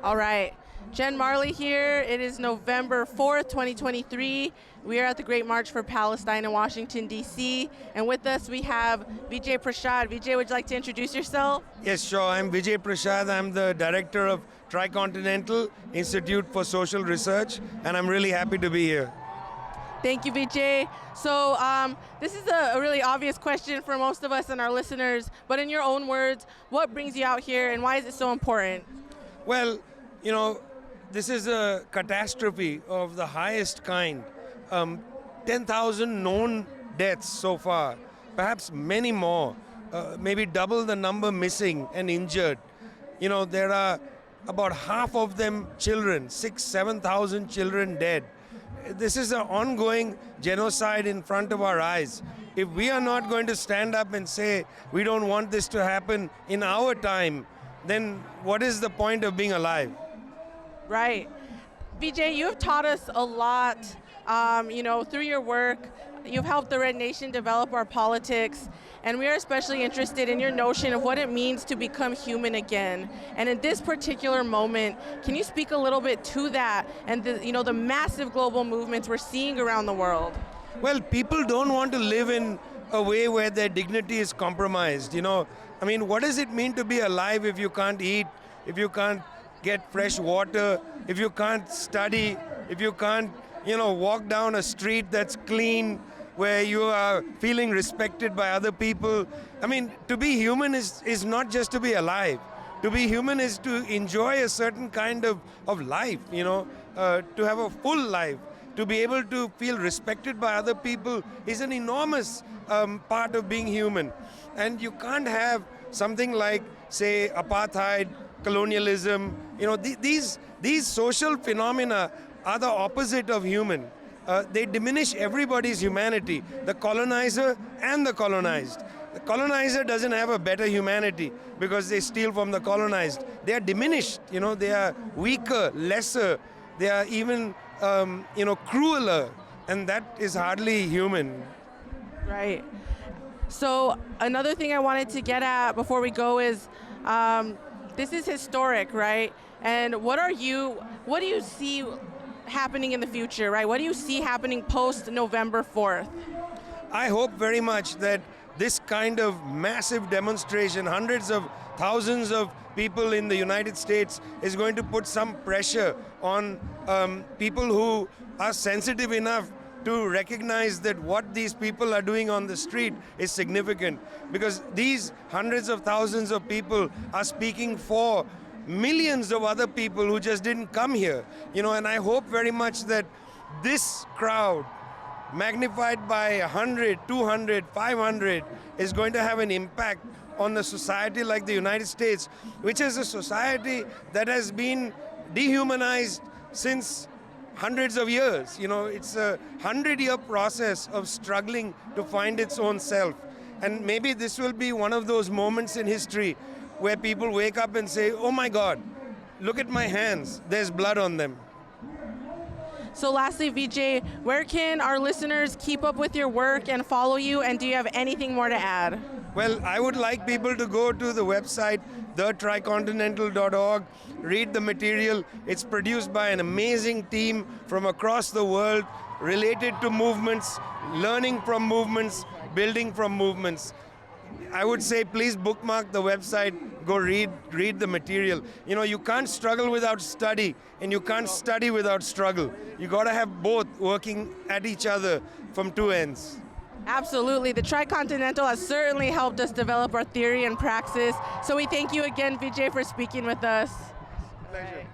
All right. Jen Marley here. It is November 4th, 2023. We are at the Great March for Palestine in Washington, D.C. And with us we have Vijay Prasad. Vijay, would you like to introduce yourself? Yes, sure. I'm Vijay Prasad. I'm the director of Tricontinental Institute for Social Research, and I'm really happy to be here. Thank you, Vijay. So this is a really obvious question for most of us and our listeners, but in your own words, what brings you out here and why is it so important? Well, this is a catastrophe of the highest kind. 10,000 known deaths so far, perhaps many more, maybe double the number missing and injured. There are about half of them children, 7,000 children dead. This is an ongoing genocide in front of our eyes. If we are not going to stand up and say we don't want this to happen in our time, then what is the point of being alive? Right. Vijay, you have taught us a lot, through your work. You've helped the Red Nation develop our politics, and we are especially interested in your notion of what it means to become human again. And in this particular moment, can you speak a little bit to that and the massive global movements we're seeing around the world? Well, people don't want to live in a way where their dignity is compromised. What does it mean to be alive if you can't eat, if you can't get fresh water, if you can't study, if you can't, walk down a street that's clean, where you are feeling respected by other people? To be human is not just to be alive. To be human is to enjoy a certain kind of life, to have a full life. To be able to feel respected by other people is an enormous part of being human. And you can't have something like, say, apartheid, colonialism. These social phenomena are the opposite of human. They diminish everybody's humanity, the colonizer and the colonized. The colonizer doesn't have a better humanity because they steal from the colonized. They are diminished, they are weaker, lesser, they are even, crueler, and that is hardly human. Right. So another thing I wanted to get at before we go is, this is historic, right? And what do you see happening in the future, right? What do you see happening post November 4th? I hope very much that this kind of massive demonstration, hundreds of thousands of people in the United States, is going to put some pressure on people who are sensitive enough to recognize that what these people are doing on the street is significant, because these hundreds of thousands of people are speaking for millions of other people who just didn't come here, and I hope very much that this crowd, magnified by 100, 200, 500, is going to have an impact on a society like the United States, which is a society that has been dehumanized since hundreds of years. It's a 100-year process of struggling to find its own self. And maybe this will be one of those moments in history where people wake up and say, oh my God, look at my hands, there's blood on them. So lastly, Vijay, where can our listeners keep up with your work and follow you, and do you have anything more to add? Well, I would like people to go to the website, thetricontinental.org, read the material. It's produced by an amazing team from across the world, related to movements, learning from movements, building from movements. I would say please bookmark the website, go read the material. You can't struggle without study, and you can't study without struggle. You got to have both working at each other from two ends. Absolutely. The Tricontinental has certainly helped us develop our theory and praxis. So we thank you again, Vijay, for speaking with us. Pleasure.